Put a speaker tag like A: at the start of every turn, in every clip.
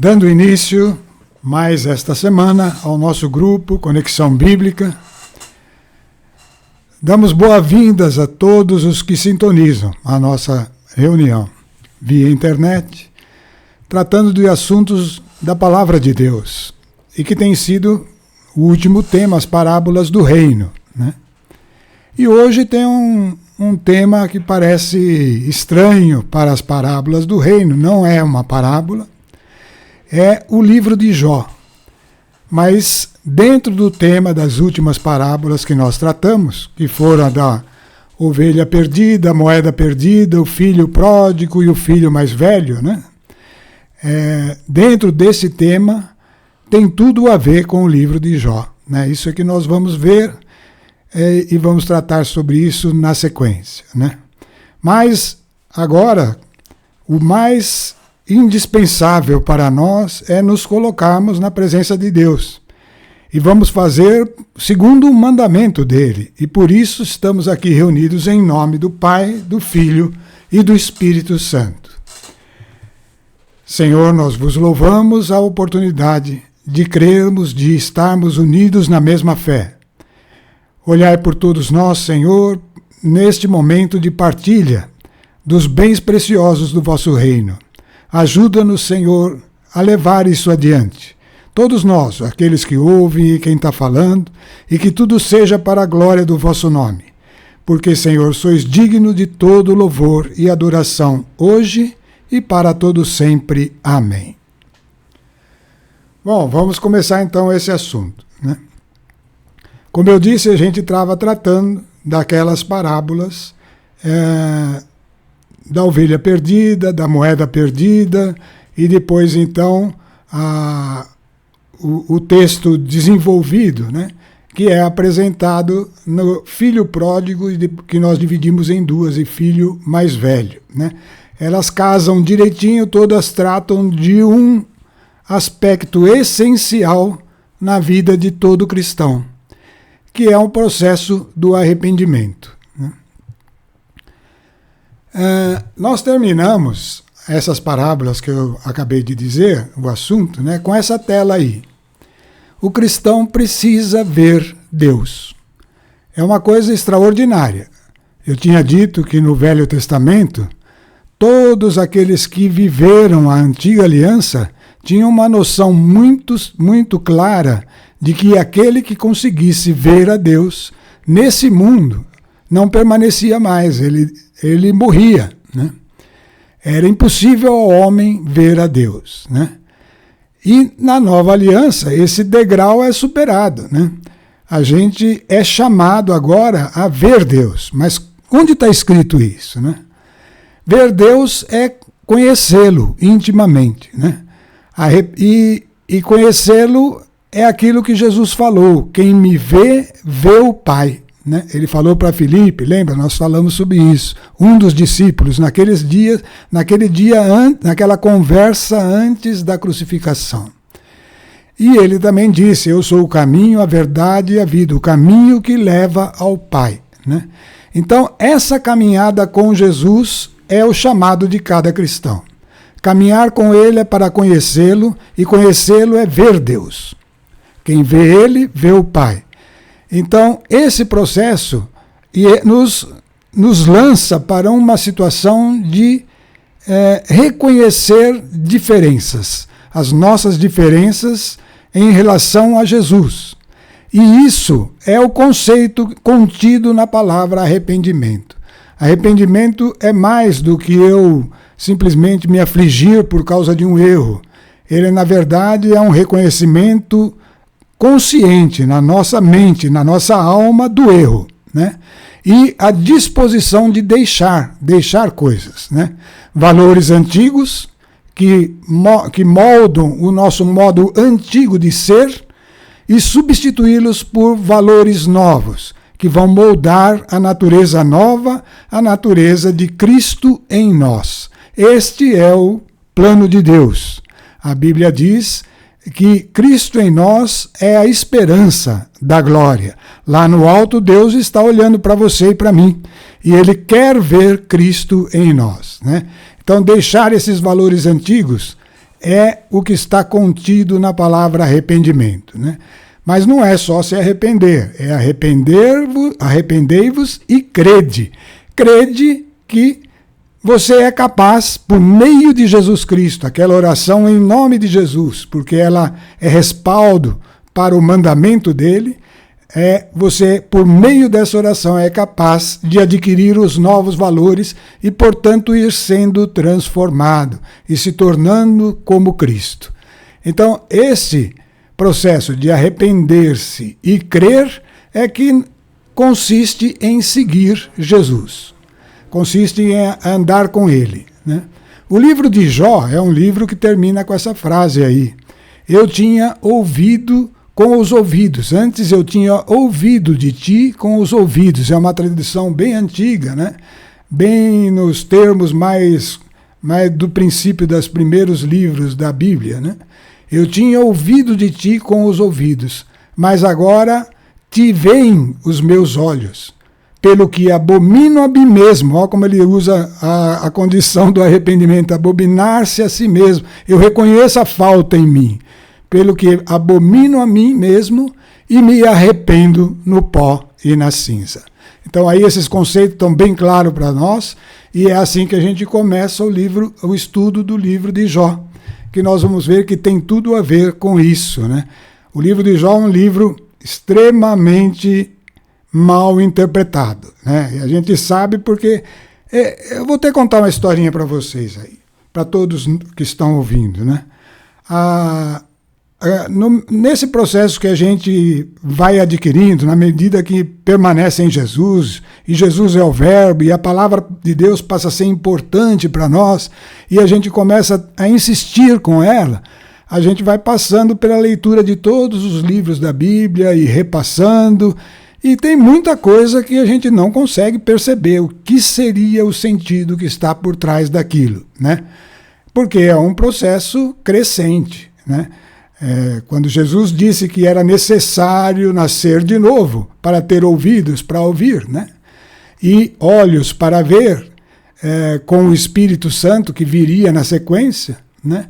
A: Dando início, mais esta semana, ao nosso grupo Conexão Bíblica, damos boas-vindas a todos os que sintonizam a nossa reunião via internet, tratando de assuntos da Palavra de Deus, e que tem sido o último tema, as parábolas do reino, né? E hoje tem um tema que parece estranho para as parábolas do reino, não é uma parábola, é o livro de Jó. Mas dentro do tema das últimas parábolas que nós tratamos, que foram a da ovelha perdida, a moeda perdida, o filho pródigo e o filho mais velho, né? Dentro desse tema tem tudo a ver com o livro de Jó, né? Isso é que nós vamos ver e vamos tratar sobre isso na sequência, né? Mas agora, o mais indispensável para nós é nos colocarmos na presença de Deus. E vamos fazer segundo o mandamento dele. E por isso estamos aqui reunidos em nome do Pai, do Filho e do Espírito Santo. Senhor, nós vos louvamos a oportunidade de crermos, de estarmos unidos na mesma fé. Olhai por todos nós, Senhor, neste momento de partilha dos bens preciosos do vosso reino. Ajuda-nos, Senhor, a levar isso adiante. Todos nós, aqueles que ouvem e quem está falando, e que tudo seja para a glória do vosso nome. Porque, Senhor, sois digno de todo louvor e adoração, hoje e para todo sempre. Amém. Bom, vamos começar então esse assunto, né? Como eu disse, a gente estava tratando daquelas parábolas da ovelha perdida, da moeda perdida, e depois então o texto desenvolvido, né, que é apresentado no filho pródigo, que nós dividimos em duas, e filho mais velho, né? Elas casam direitinho, todas tratam de um aspecto essencial na vida de todo cristão, que é o processo do arrependimento. Nós terminamos essas parábolas que eu acabei de dizer, o assunto, né, com essa tela aí. O cristão precisa ver Deus. É uma coisa extraordinária. Eu tinha dito que no Velho Testamento, todos aqueles que viveram a antiga aliança tinham uma noção muito clara de que aquele que conseguisse ver a Deus nesse mundo não permanecia mais, ele morria, né? Era impossível ao homem ver a Deus, né? E na nova aliança, esse degrau é superado, né? A gente é chamado agora a ver Deus. Mas onde está escrito isso, né? Ver Deus é conhecê-lo intimamente, né? E conhecê-lo é aquilo que Jesus falou: quem me vê, vê o Pai. Né? Ele falou para Filipe, lembra? Nós falamos sobre isso. Um dos discípulos, naquele dia, naquela conversa antes da crucificação. E ele também disse: eu sou o caminho, a verdade e a vida, o caminho que leva ao Pai. Né? Então, essa caminhada com Jesus é o chamado de cada cristão. Caminhar com ele é para conhecê-lo, e conhecê-lo é ver Deus. Quem vê ele, vê o Pai. Então, esse processo nos lança para uma situação de reconhecer diferenças, as nossas diferenças em relação a Jesus. E isso é o conceito contido na palavra arrependimento. Arrependimento é mais do que eu simplesmente me afligir por causa de um erro. Ele, na verdade, é um reconhecimento consciente na nossa mente, na nossa alma do erro, né? E a disposição de deixar coisas, né? Valores antigos que moldam o nosso modo antigo de ser e substituí-los por valores novos, que vão moldar a natureza nova, a natureza de Cristo em nós. Este é o plano de Deus. A Bíblia diz que Cristo em nós é a esperança da glória. Lá no alto, Deus está olhando para você e para mim, e Ele quer ver Cristo em nós, né? Então, deixar esses valores antigos é o que está contido na palavra arrependimento, né? Mas não é só se arrepender, é arrependei-vos e crede. Crede que você é capaz, por meio de Jesus Cristo, aquela oração em nome de Jesus, porque ela é respaldo para o mandamento dele, você, por meio dessa oração, é capaz de adquirir os novos valores e, portanto, ir sendo transformado e se tornando como Cristo. Então, esse processo de arrepender-se e crer é que consiste em seguir Jesus. Consiste em andar com ele, né? O livro de Jó é um livro que termina com essa frase aí. Eu tinha ouvido com os ouvidos. Antes eu tinha ouvido de ti com os ouvidos. É uma tradição bem antiga, né? Bem nos termos mais do princípio dos primeiros livros da Bíblia, né? Eu tinha ouvido de ti com os ouvidos, mas agora te veem os meus olhos, pelo que abomino a mim mesmo. Olha como ele usa a condição do arrependimento, abominar-se a si mesmo. Eu reconheço a falta em mim, pelo que abomino a mim mesmo e me arrependo no pó e na cinza. Então aí esses conceitos estão bem claros para nós, e é assim que a gente começa o estudo do livro de Jó, que nós vamos ver que tem tudo a ver com isso, né? O livro de Jó é um livro extremamente mal interpretado, né? E a gente sabe porque... eu vou até contar uma historinha para vocês aí, para todos que estão ouvindo, né? Nesse processo que a gente vai adquirindo, na medida que permanece em Jesus, e Jesus é o Verbo, e a palavra de Deus passa a ser importante para nós, e a gente começa a insistir com ela, a gente vai passando pela leitura de todos os livros da Bíblia e repassando, e tem muita coisa que a gente não consegue perceber o que seria o sentido que está por trás daquilo, né? Porque é um processo crescente, né? Quando Jesus disse que era necessário nascer de novo para ter ouvidos para ouvir, né? E olhos para ver, com o Espírito Santo que viria na sequência, né?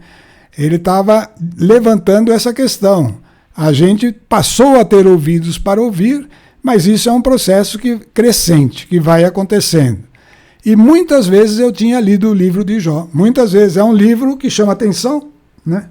A: Ele estava levantando essa questão. A gente passou a ter ouvidos para ouvir, mas isso é um processo crescente, que vai acontecendo. E muitas vezes eu tinha lido o livro de Jó. Muitas vezes é um livro que chama atenção, né?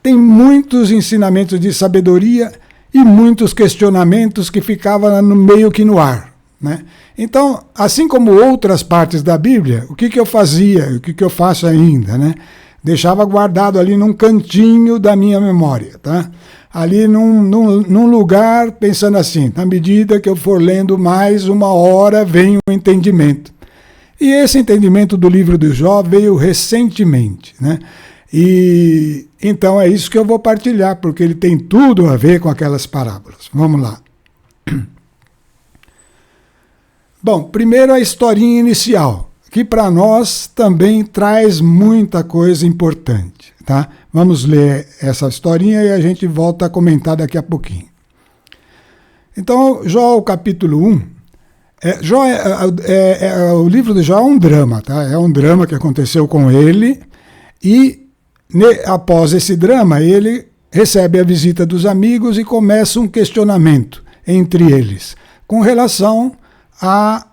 A: Tem muitos ensinamentos de sabedoria e muitos questionamentos que ficavam meio que no ar, né? Então, assim como outras partes da Bíblia, o que eu fazia, o que eu faço ainda, né? Deixava guardado ali num cantinho da minha memória, tá? Ali num lugar, pensando assim, na medida que eu for lendo mais, uma hora vem o entendimento. E esse entendimento do livro de Jó veio recentemente, né? E então é isso que eu vou partilhar, porque ele tem tudo a ver com aquelas parábolas. Vamos lá. Bom, primeiro a historinha inicial, que para nós também traz muita coisa importante, tá? Vamos ler essa historinha e a gente volta a comentar daqui a pouquinho. Então, Jó, o capítulo 1, o livro de Jó é um drama, tá? É um drama que aconteceu com ele, e após esse drama, ele recebe a visita dos amigos e começa um questionamento entre eles, com relação à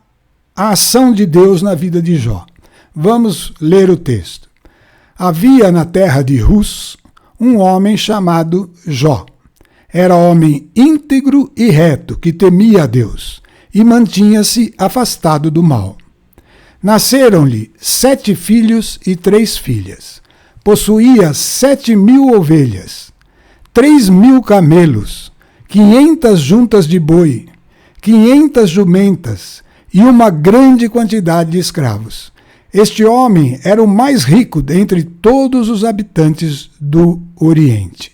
A: ação de Deus na vida de Jó. Vamos ler o texto. Havia na terra de Uz um homem chamado Jó. Era homem íntegro e reto, que temia a Deus, e mantinha-se afastado do mal. Nasceram-lhe 7 filhos e 3 filhas. Possuía 7.000 ovelhas, 3.000 camelos, 500 juntas de boi, 500 jumentas e uma grande quantidade de escravos. Este homem era o mais rico dentre todos os habitantes do Oriente.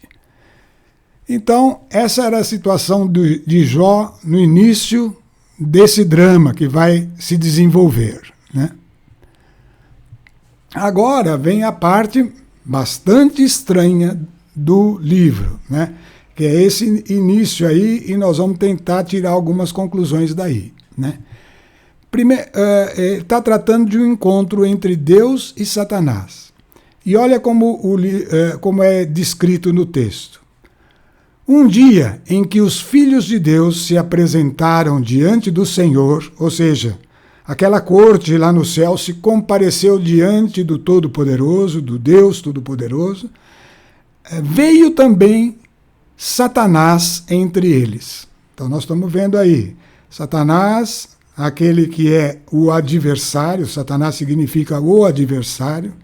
A: Então, essa era a situação de Jó no início desse drama que vai se desenvolver, né? Agora vem a parte bastante estranha do livro, né? Que é esse início aí, e nós vamos tentar tirar algumas conclusões daí, né? Primeiro, está tratando de um encontro entre Deus e Satanás. E olha como é descrito no texto. Um dia em que os filhos de Deus se apresentaram diante do Senhor, ou seja, aquela corte lá no céu se compareceu diante do Todo-Poderoso, do Deus Todo-Poderoso, veio também Satanás entre eles. Então nós estamos vendo aí, Satanás, aquele que é o adversário, Satanás significa o adversário,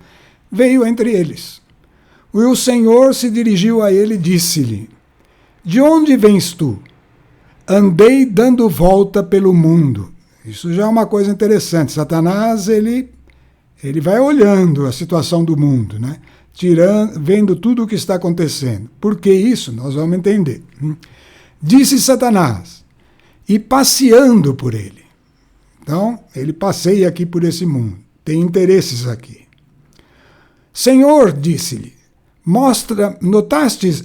A: veio entre eles. E o Senhor se dirigiu a ele e disse-lhe: de onde vens tu? Andei dando volta pelo mundo. Isso já é uma coisa interessante. Satanás, ele vai olhando a situação do mundo, né? Vendo tudo o que está acontecendo. Por que isso? Nós vamos entender. Disse Satanás, e passeando por ele. Então, ele passeia aqui por esse mundo. Tem interesses aqui. Senhor, disse-lhe, notastes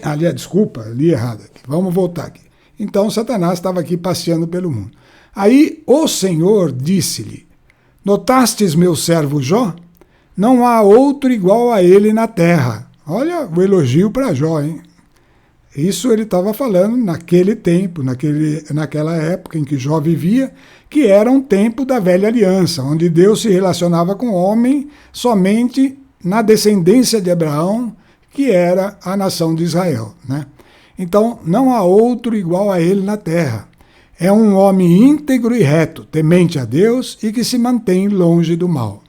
A: aliás, desculpa, li errado aqui. Vamos voltar aqui. Então, Satanás estava aqui passeando pelo mundo. Aí, o Senhor disse-lhe, notastes meu servo Jó? Não há outro igual a ele na terra. Olha o elogio para Jó, hein? Isso ele estava falando naquele tempo, naquela época em que Jó vivia, que era um tempo da velha aliança, onde Deus se relacionava com o homem somente na descendência de Abraão, que era a nação de Israel, né? Então, não há outro igual a ele na terra. É um homem íntegro e reto, temente a Deus e que se mantém longe do mal.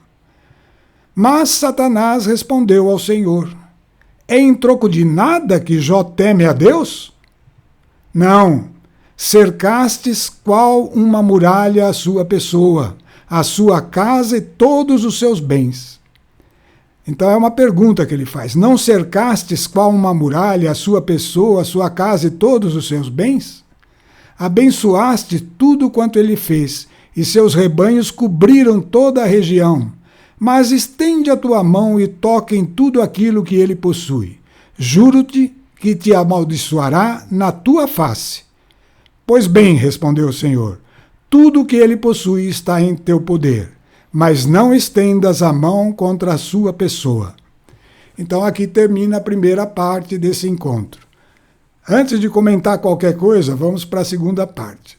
A: Mas Satanás respondeu ao Senhor, é em troco de nada que Jó teme a Deus? Não, cercastes qual uma muralha a sua pessoa, a sua casa e todos os seus bens. Então é uma pergunta que ele faz. Não cercastes qual uma muralha a sua pessoa, a sua casa e todos os seus bens? Abençoaste tudo quanto ele fez, e seus rebanhos cobriram toda a região. Mas estende a tua mão e toca em tudo aquilo que ele possui. Juro-te que te amaldiçoará na tua face. Pois bem, respondeu o Senhor, tudo o que ele possui está em teu poder, mas não estendas a mão contra a sua pessoa. Então aqui termina a primeira parte desse encontro. Antes de comentar qualquer coisa, vamos para a segunda parte.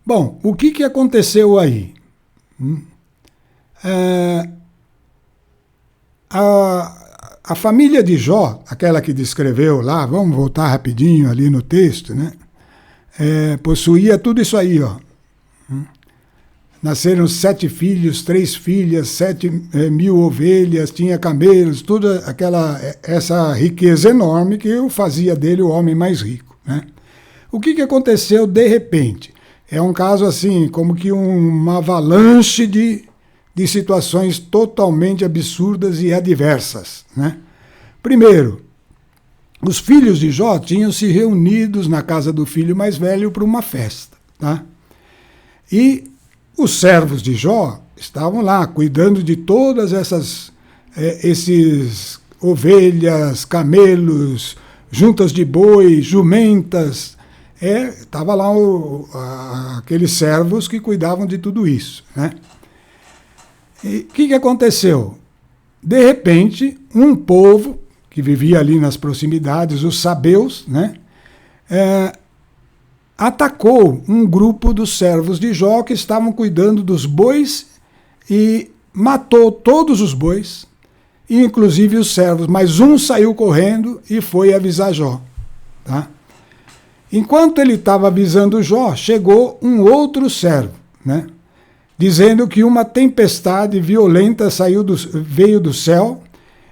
A: Bom, o que aconteceu aí? A família de Jó, aquela que descreveu lá, vamos voltar rapidinho ali no texto, né? Possuía tudo isso aí, ó. Nasceram 7 filhos, 3 filhas, 7.000 ovelhas, tinha camelos, toda essa riqueza enorme que fazia dele o homem mais rico, né? O que aconteceu de repente? É um caso assim, como que uma avalanche de situações totalmente absurdas e adversas, né? Primeiro, os filhos de Jó tinham se reunidos na casa do filho mais velho para uma festa, tá? E os servos de Jó estavam lá, cuidando de todas esses ovelhas, camelos, juntas de boi, jumentas. Estava lá aqueles servos que cuidavam de tudo isso, né? E o que aconteceu? De repente, um povo que vivia ali nas proximidades, os sabeus, né? Atacou um grupo dos servos de Jó que estavam cuidando dos bois e matou todos os bois, inclusive os servos, mas um saiu correndo e foi avisar Jó, tá? Enquanto ele estava avisando Jó, chegou um outro servo, né? Dizendo que uma tempestade violenta veio do céu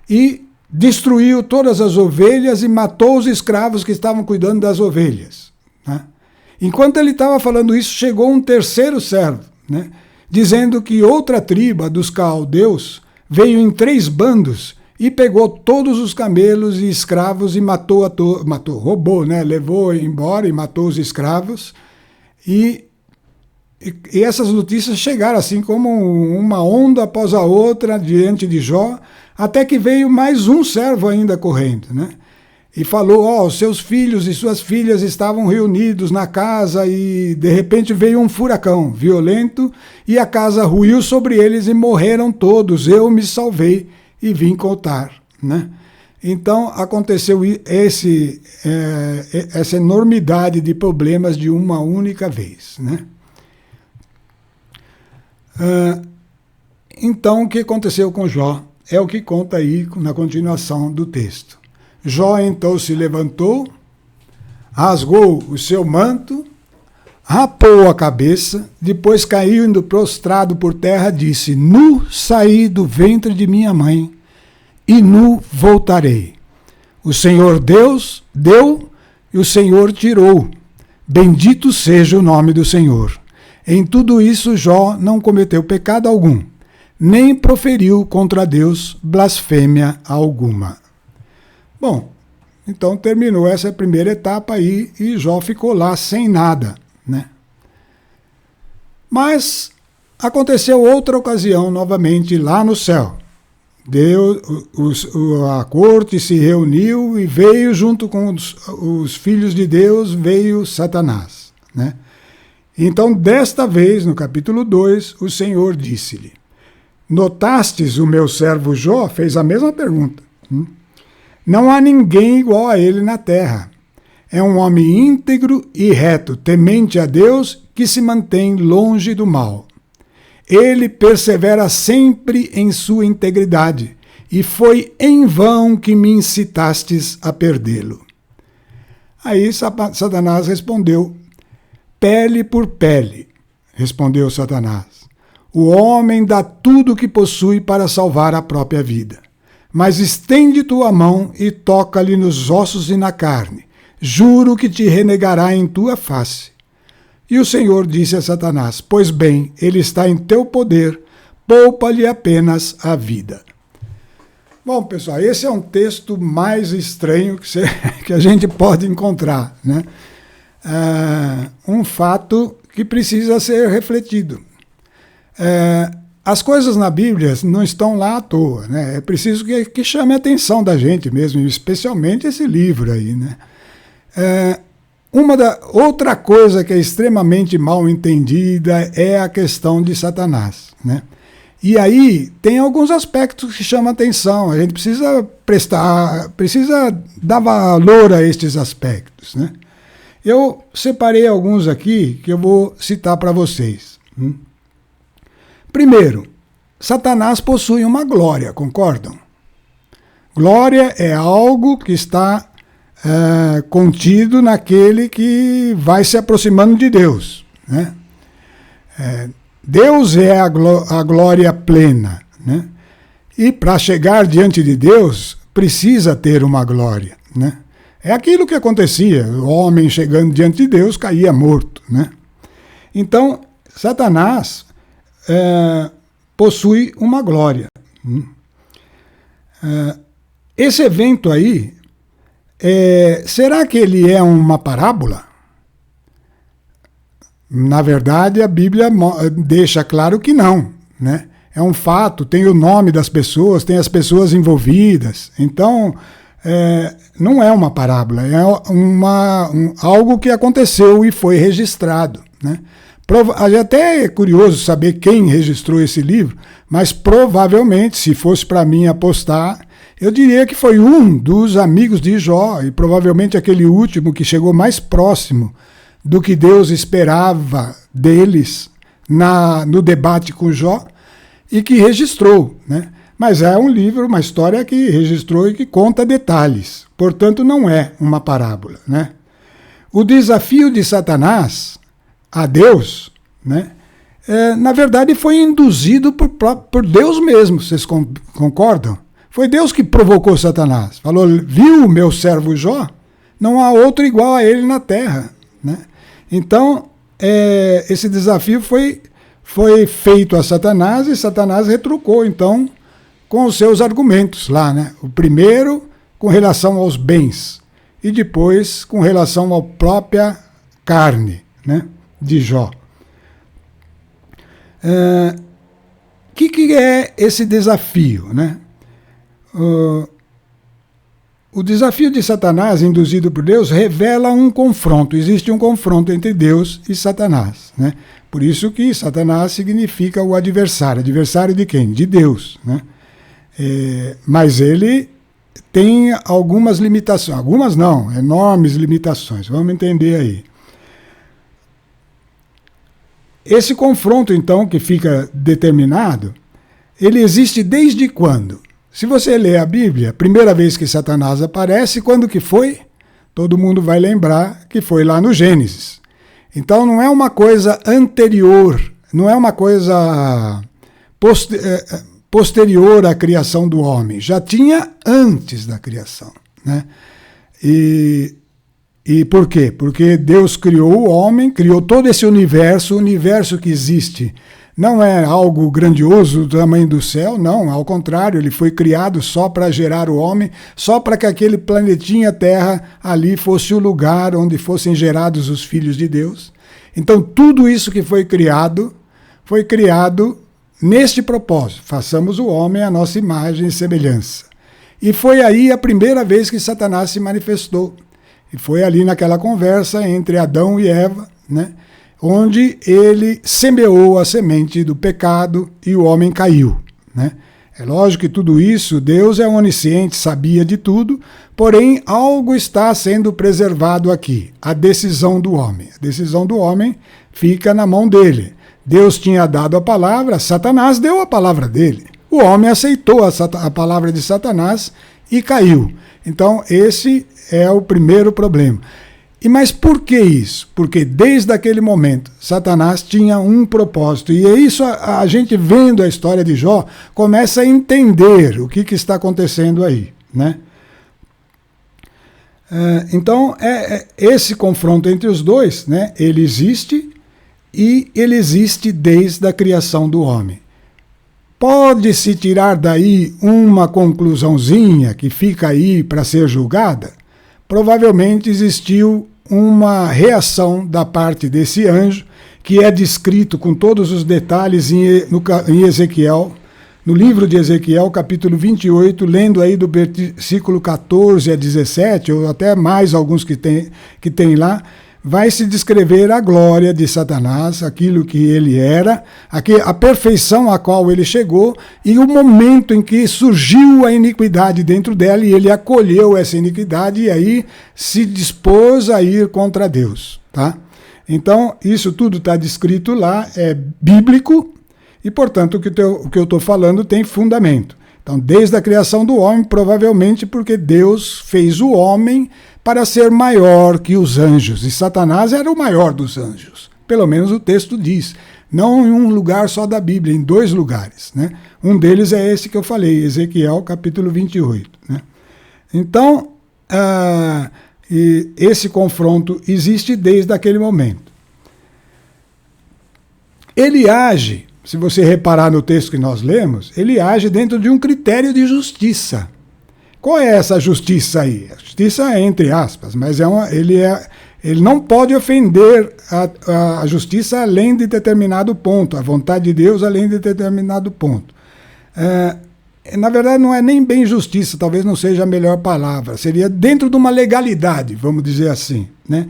A: e destruiu todas as ovelhas e matou os escravos que estavam cuidando das ovelhas, né? Enquanto ele estava falando isso, chegou um terceiro servo, né? Dizendo que outra tribo, a dos caldeus, veio em 3 bandos e pegou todos os camelos e escravos e roubou, né? Levou embora e matou os escravos. E essas notícias chegaram assim como uma onda após a outra diante de Jó, até que veio mais um servo ainda correndo, né? e falou, os seus filhos e suas filhas estavam reunidos na casa e de repente veio um furacão violento e a casa ruiu sobre eles e morreram todos. Eu me salvei e vim contar, né? Então aconteceu essa enormidade de problemas de uma única vez, né? Então o que aconteceu com Jó é o que conta aí na continuação do texto. Jó então se levantou, rasgou o seu manto, rapou a cabeça, depois caindo prostrado por terra, disse: Nu saí do ventre de minha mãe, e nu voltarei. O Senhor Deus deu, e o Senhor tirou. Bendito seja o nome do Senhor. Em tudo isso Jó não cometeu pecado algum, nem proferiu contra Deus blasfêmia alguma. Bom, então terminou essa primeira etapa aí e Jó ficou lá sem nada, né? Mas aconteceu outra ocasião novamente lá no céu. A corte se reuniu e veio junto com os filhos de Deus, veio Satanás, né? Então, desta vez, no capítulo 2, o Senhor disse-lhe: Notastes o meu servo Jó? Fez a mesma pergunta. Não há ninguém igual a ele na terra. É um homem íntegro e reto, temente a Deus, que se mantém longe do mal. Ele persevera sempre em sua integridade, e foi em vão que me incitastes a perdê-lo. Aí Satanás respondeu: Pele por pele, respondeu Satanás. O homem dá tudo o que possui para salvar a própria vida. Mas estende tua mão e toca-lhe nos ossos e na carne. Juro que te renegará em tua face. E o Senhor disse a Satanás: Pois bem, ele está em teu poder, poupa-lhe apenas a vida. Bom, pessoal, esse é um texto mais estranho que a gente pode encontrar, né? Um fato que precisa ser refletido. As coisas na Bíblia não estão lá à toa, né? É preciso que chame a atenção da gente mesmo, especialmente esse livro aí, né? Outra coisa que é extremamente mal entendida é a questão de Satanás, né? E aí tem alguns aspectos que chamam a atenção, a gente precisa dar valor a estes aspectos, né? Eu separei alguns aqui que eu vou citar para vocês. Primeiro, Satanás possui uma glória, concordam? Glória é algo que está contido naquele que vai se aproximando de Deus, né? Deus é a glória plena, né? E para chegar diante de Deus, precisa ter uma glória, né? É aquilo que acontecia, o homem chegando diante de Deus caía morto, né? Então, Satanás possui uma glória. Esse evento aí, será que ele é uma parábola? Na verdade, a Bíblia deixa claro que não, né? É um fato, tem o nome das pessoas, tem as pessoas envolvidas. Então, não é uma parábola, é algo que aconteceu e foi registrado, né? Até é curioso saber quem registrou esse livro, mas provavelmente, se fosse para mim apostar, eu diria que foi um dos amigos de Jó, e provavelmente aquele último que chegou mais próximo do que Deus esperava deles no debate com Jó, e que registrou, né? Mas é um livro, uma história que registrou e que conta detalhes. Portanto, não é uma parábola, né? O desafio de Satanás a Deus, né, na verdade foi induzido por Deus mesmo, vocês concordam? Foi Deus que provocou Satanás. Falou: viu o meu servo Jó? Não há outro igual a ele na terra, né? Então, esse desafio foi feito a Satanás e Satanás retrucou, então, com os seus argumentos lá, né? O primeiro com relação aos bens e depois com relação à própria carne, né, de Jó. Que é esse desafio, né? o desafio de Satanás, induzido por Deus, revela um confronto. Existe um confronto entre Deus e Satanás, né? Por isso que Satanás significa o adversário. Adversário de quem? De Deus, né? Mas ele tem algumas limitações. Algumas não, enormes limitações. Vamos entender aí. Esse confronto, então, que fica determinado, ele existe desde quando? Se você ler a Bíblia, a primeira vez que Satanás aparece, quando que foi? Todo mundo vai lembrar que foi lá no Gênesis. Então não é uma coisa anterior, não é uma coisa posterior à criação do homem. Já tinha antes da criação, né? E por quê? Porque Deus criou o homem, criou todo esse universo, o universo que existe não é algo grandioso do tamanho do céu, não, ao contrário, ele foi criado só para gerar o homem, só para que aquele planetinha Terra ali fosse o lugar onde fossem gerados os filhos de Deus. Então tudo isso que foi criado neste propósito, façamos o homem à nossa imagem e semelhança. E foi aí a primeira vez que Satanás se manifestou. E foi ali naquela conversa entre Adão e Eva, né, onde ele semeou a semente do pecado e o homem caiu, né? É lógico que tudo isso, Deus é onisciente, sabia de tudo, porém algo está sendo preservado aqui, a decisão do homem. A decisão do homem fica na mão dele. Deus tinha dado a palavra, Satanás deu a palavra dele. O homem aceitou a palavra de Satanás e caiu. Então esse é o primeiro problema. Mas por que isso? Porque desde aquele momento Satanás tinha um propósito. E é isso, a gente vendo a história de Jó começa a entender o que está acontecendo aí, né? Então esse confronto entre os dois, né? Ele existe e ele existe desde a criação do homem. Pode-se tirar daí uma conclusãozinha que fica aí para ser julgada? Provavelmente existiu uma reação da parte desse anjo, que é descrito com todos os detalhes em Ezequiel, no livro de Ezequiel, capítulo 28, lendo aí do versículo 14 a 17, ou até mais alguns que tem lá, vai se descrever a glória de Satanás, aquilo que ele era, a perfeição a qual ele chegou e o momento em que surgiu a iniquidade dentro dela e ele acolheu essa iniquidade e aí se dispôs a ir contra Deus, tá? Então, isso tudo está descrito lá, é bíblico e, portanto, o que eu estou falando tem fundamento. Então, desde a criação do homem, provavelmente porque Deus fez o homem para ser maior que os anjos. E Satanás era o maior dos anjos. Pelo menos o texto diz. Não em um lugar só da Bíblia, em 2 lugares, né? Um deles é esse que eu falei, Ezequiel, capítulo 28. Né? Então, esse confronto existe desde aquele momento. Ele age, se você reparar no texto que nós lemos, ele age dentro de um critério de justiça. Qual é essa justiça aí? A justiça é entre aspas, mas ele não pode ofender a justiça além de determinado ponto, a vontade de Deus além de determinado ponto. Na verdade, não é nem bem justiça, talvez não seja a melhor palavra, seria dentro de uma legalidade, vamos dizer assim, né?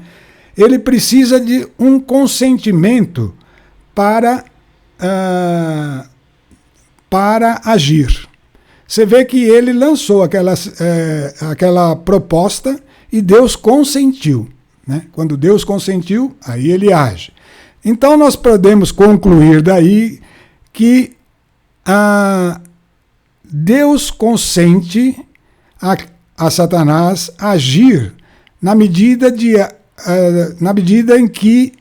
A: Ele precisa de um consentimento para agir. Você vê que ele lançou aquela proposta e Deus consentiu, né? Quando Deus consentiu, aí ele age. Então nós podemos concluir daí que Deus consente a Satanás agir na medida em que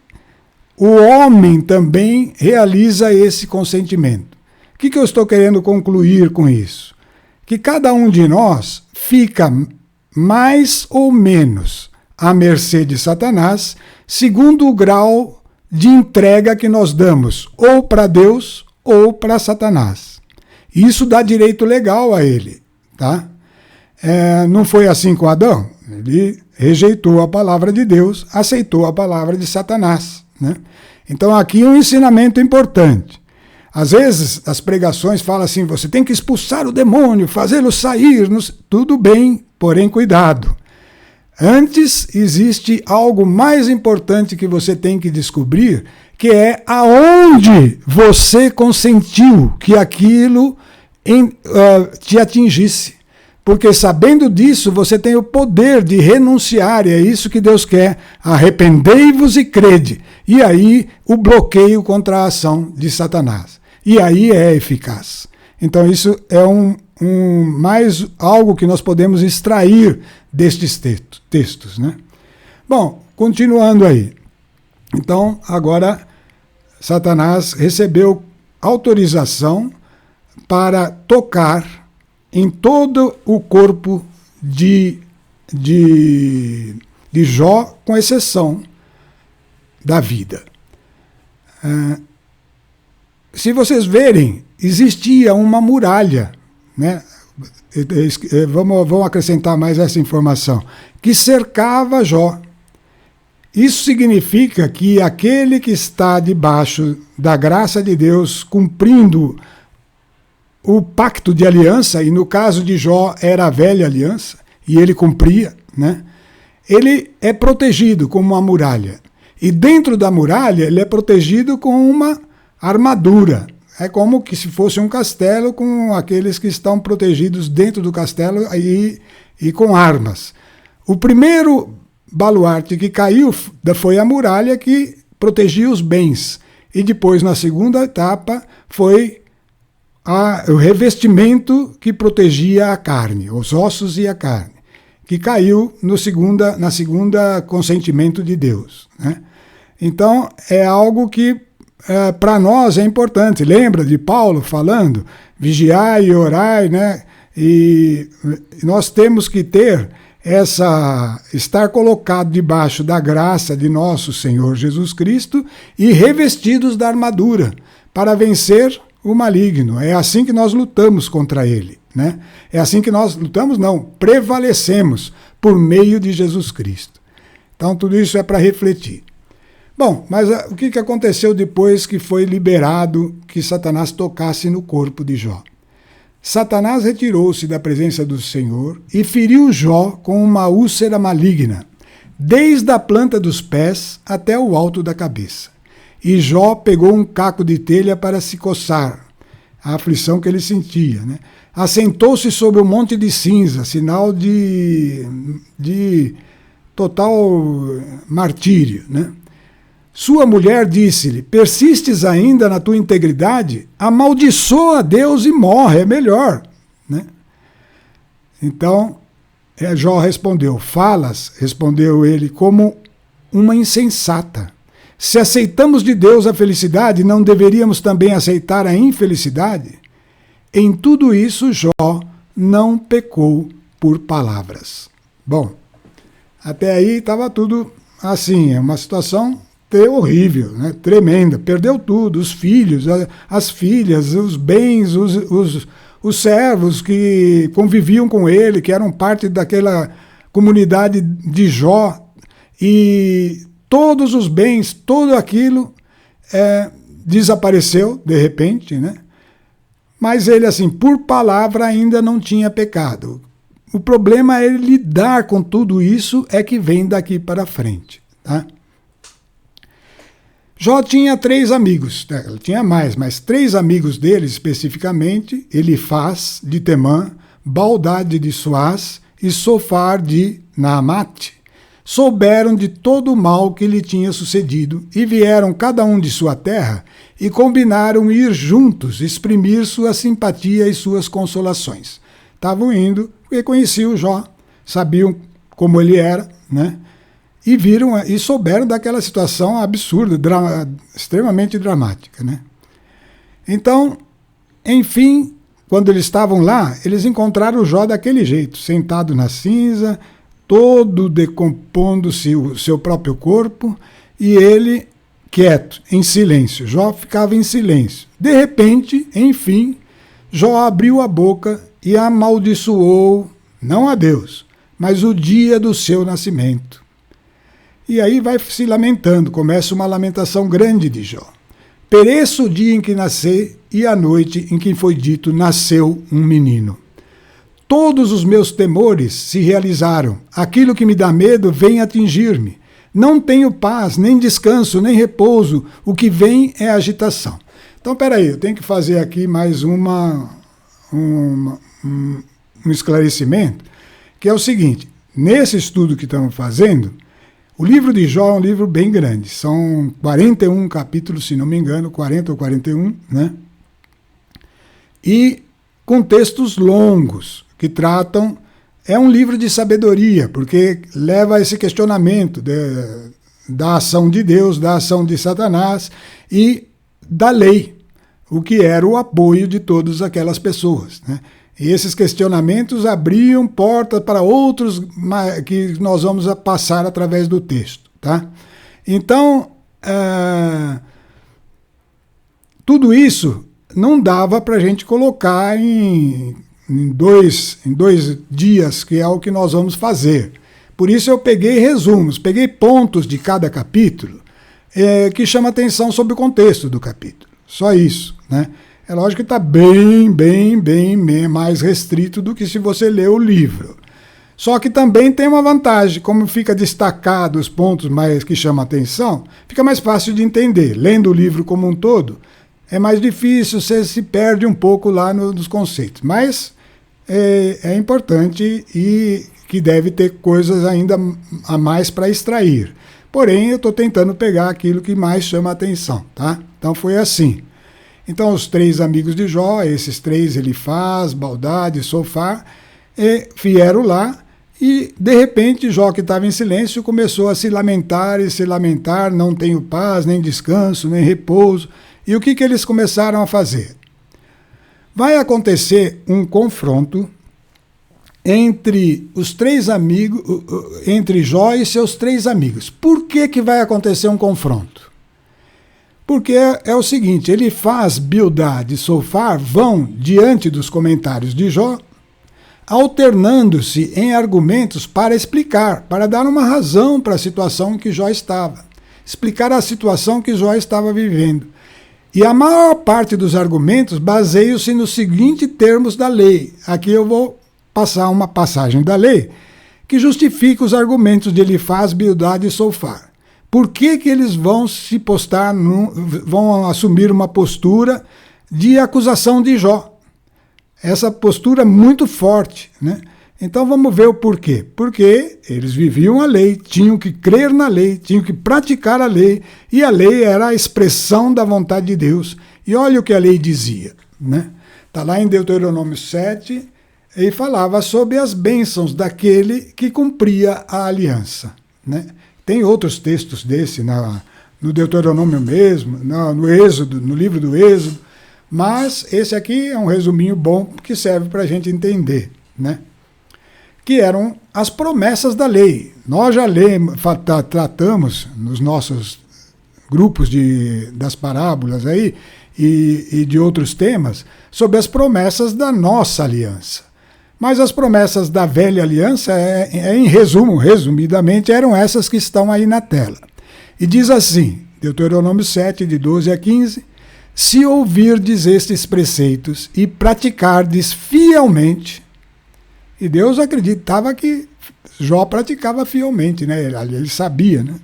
A: o homem também realiza esse consentimento. O que eu estou querendo concluir com isso? Que cada um de nós fica mais ou menos à mercê de Satanás, segundo o grau de entrega que nós damos, ou para Deus ou para Satanás. Isso dá direito legal a ele, tá? Não foi assim com Adão. Ele rejeitou a palavra de Deus, aceitou a palavra de Satanás, né? Então aqui um ensinamento importante. Às vezes as pregações falam assim, você tem que expulsar o demônio, fazê-lo sair. Tudo bem, Porém, cuidado. Antes, existe algo mais importante que você tem que descobrir, que é aonde você consentiu que aquilo te atingisse. Porque sabendo disso, você tem o poder de renunciar, e é isso que Deus quer. Arrependei-vos e crede. E aí, o bloqueio contra a ação de Satanás. E aí é eficaz. Então, isso é mais algo que nós podemos extrair destes textos, né? Bom, continuando aí. Então, agora, Satanás recebeu autorização para tocar em todo o corpo de Jó, com exceção da vida. Se vocês verem, existia uma muralha, né? Vamos acrescentar mais essa informação, que cercava Jó. Isso significa que aquele que está debaixo da graça de Deus, cumprindo o pacto de aliança, e no caso de Jó era a velha aliança, e ele cumpria, né? Ele é protegido com uma muralha. E dentro da muralha ele é protegido com uma armadura. É como que se fosse um castelo, com aqueles que estão protegidos dentro do castelo e com armas. O primeiro baluarte que caiu foi a muralha que protegia os bens. E depois, na segunda etapa, foi o revestimento que protegia a carne, os ossos e a carne, que caiu na segunda consentimento de Deus, né? Então, é algo que para nós é importante. Lembra de Paulo falando, vigiai e orai, né? E nós temos que estar colocado debaixo da graça de nosso Senhor Jesus Cristo e revestidos da armadura para vencer o maligno. É assim que nós lutamos contra ele, né? É assim que nós lutamos, não, prevalecemos por meio de Jesus Cristo. Então tudo isso é para refletir. Bom, mas o que aconteceu depois que foi liberado que Satanás tocasse no corpo de Jó? Satanás retirou-se da presença do Senhor e feriu Jó com uma úlcera maligna, desde a planta dos pés até o alto da cabeça. E Jó pegou um caco de telha para se coçar, a aflição que ele sentia, né? Assentou-se sobre um monte de cinza, sinal de total martírio, né? Sua mulher disse-lhe, persistes ainda na tua integridade? Amaldiçoa a Deus e morre, é melhor, né? Então, Jó respondeu, falas, respondeu ele, como uma insensata. Se aceitamos de Deus a felicidade, não deveríamos também aceitar a infelicidade? Em tudo isso, Jó não pecou por palavras. Bom, até aí estava tudo assim, é uma situação horrível, né? Tremenda. Perdeu tudo, os filhos, as filhas, os bens, os servos que conviviam com ele, que eram parte daquela comunidade de Jó, e todos os bens, tudo aquilo desapareceu de repente, né? Mas ele, assim, por palavra ainda não tinha pecado. O problema é lidar com tudo isso, é que vem daqui para frente, tá? Jó tinha 3 amigos, ele tinha mais, mas 3 amigos dele especificamente, Elifaz de Temã, Baldade de Suás e Sofar de Naamate, souberam de todo o mal que lhe tinha sucedido e vieram cada um de sua terra e combinaram ir juntos exprimir sua simpatia e suas consolações. Estavam indo porque conheciam Jó, sabiam como ele era, né? E viram e souberam daquela situação absurda, extremamente dramática, né? Então, enfim, quando eles estavam lá, eles encontraram o Jó daquele jeito, sentado na cinza, todo decompondo-se o seu próprio corpo, e ele quieto, em silêncio. Jó ficava em silêncio. De repente, enfim, Jó abriu a boca e amaldiçoou, não a Deus, mas o dia do seu nascimento. E aí vai se lamentando, começa uma lamentação grande de Jó. Pereça o dia em que nasci e a noite em que foi dito, nasceu um menino. Todos os meus temores se realizaram. Aquilo que me dá medo vem atingir-me. Não tenho paz, nem descanso, nem repouso. O que vem é agitação. Então, peraí, eu tenho que fazer aqui mais um esclarecimento, que é o seguinte: nesse estudo que estamos fazendo, o livro de Jó é um livro bem grande. São 41 capítulos, se não me engano, 40 ou 41, né? E com textos longos, que tratam... É um livro de sabedoria, porque leva a esse questionamento da ação de Deus, da ação de Satanás e da lei, o que era o apoio de todas aquelas pessoas, né? E esses questionamentos abriam portas para outros que nós vamos passar através do texto, tá? Então, tudo isso não dava para a gente colocar em dois dias, que é o que nós vamos fazer. Por isso eu peguei resumos, peguei pontos de cada capítulo que chama atenção sobre o contexto do capítulo. Só isso, né? É lógico que está bem mais restrito do que se você lê o livro. Só que também tem uma vantagem, como fica destacado os pontos mais que chamam atenção, fica mais fácil de entender. Lendo o livro como um todo, é mais difícil, você se perde um pouco lá nos conceitos. Mas é importante e que deve ter coisas ainda a mais para extrair. Porém, eu estou tentando pegar aquilo que mais chama a atenção, tá? Então foi assim. Então os 3 amigos de Jó, esses 3, Elifaz, Baldade e Sofar, vieram lá e, de repente, Jó, que estava em silêncio, começou a se lamentar, não tenho paz, nem descanso, nem repouso. E o que eles começaram a fazer? Vai acontecer um confronto entre os 3 amigos, entre Jó e seus 3 amigos. Por que vai acontecer um confronto? Porque é o seguinte: Elifaz, Bildade e Sofar vão diante dos comentários de Jó, alternando-se em argumentos para explicar, para dar uma razão para a situação em que Jó estava, explicar a situação que Jó estava vivendo. E a maior parte dos argumentos baseiam-se nos seguintes termos da lei. Aqui eu vou passar uma passagem da lei que justifica os argumentos de Elifaz, Bildade e Sofar. Por que eles vão se postar, vão assumir uma postura de acusação de Jó? Essa postura muito forte, né? Então vamos ver o porquê. Porque eles viviam a lei, tinham que crer na lei, tinham que praticar a lei, e a lei era a expressão da vontade de Deus. E olha o que a lei dizia, né? Está lá em Deuteronômio 7, e falava sobre as bênçãos daquele que cumpria a aliança, né? Tem outros textos desse no Deuteronômio mesmo, no Êxodo, no livro do Êxodo, mas esse aqui é um resuminho bom que serve para a gente entender, né? Que eram as promessas da lei. Nós já tratamos nos nossos grupos das parábolas aí e de outros temas sobre as promessas da nossa aliança. Mas as promessas da velha aliança, em resumo, resumidamente, eram essas que estão aí na tela. E diz assim, Deuteronômio 7, de 12 a 15, se ouvirdes estes preceitos e praticardes fielmente. E Deus acreditava que Jó praticava fielmente, né? Ele sabia, né?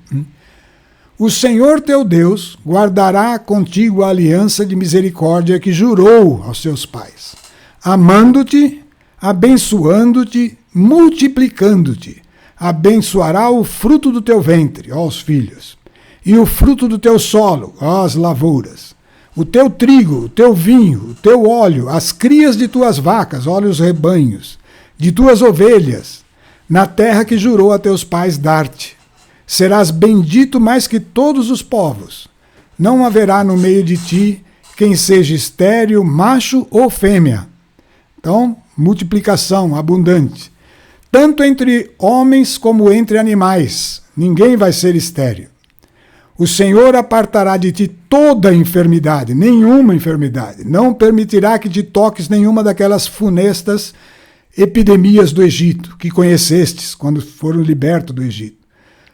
A: O Senhor teu Deus guardará contigo a aliança de misericórdia que jurou aos seus pais, amando-te, abençoando-te, multiplicando-te. Abençoará o fruto do teu ventre, ó os filhos, e o fruto do teu solo, ó as lavouras, o teu trigo, o teu vinho, o teu óleo, as crias de tuas vacas, olha os rebanhos, de tuas ovelhas, na terra que jurou a teus pais dar-te. Serás bendito mais que todos os povos. Não haverá no meio de ti quem seja estéril, macho ou fêmea. Então, multiplicação abundante. Tanto entre homens como entre animais. Ninguém vai ser estéril. O Senhor apartará de ti toda enfermidade, nenhuma enfermidade. Não permitirá que te toques nenhuma daquelas funestas epidemias do Egito, que conhecestes quando foram libertos do Egito.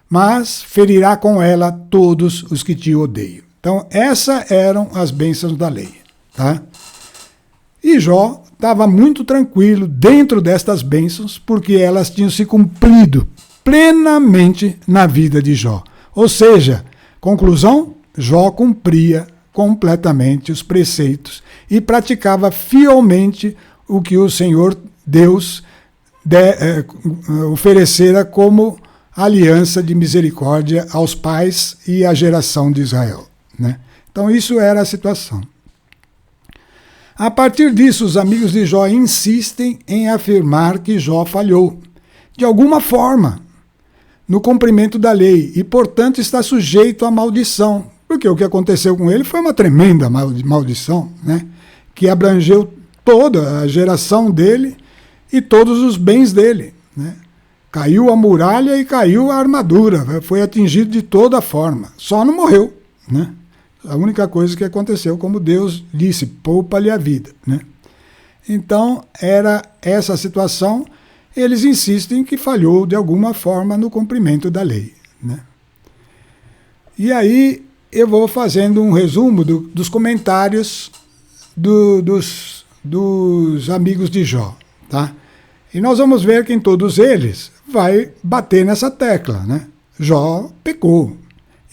A: Mas ferirá com ela todos os que te odeiam. Então, essas eram as bênçãos da lei, tá? E Jó estava muito tranquilo dentro destas bênçãos, porque elas tinham se cumprido plenamente na vida de Jó. Ou seja, conclusão, Jó cumpria completamente os preceitos e praticava fielmente o que o Senhor Deus oferecera como aliança de misericórdia aos pais e à geração de Israel, né? Então isso era a situação. A partir disso, os amigos de Jó insistem em afirmar que Jó falhou, de alguma forma, no cumprimento da lei e, portanto, está sujeito à maldição, porque o que aconteceu com ele foi uma tremenda maldição, né? Que abrangeu toda a geração dele e todos os bens dele, né? Caiu a muralha e caiu a armadura, foi atingido de toda forma, só não morreu, né? A única coisa que aconteceu, como Deus disse, poupa-lhe a vida, né? Então, era essa situação, eles insistem que falhou de alguma forma no cumprimento da lei, né? E aí eu vou fazendo um resumo dos comentários dos amigos de Jó, tá? E nós vamos ver que em todos eles vai bater nessa tecla, né? Jó pecou.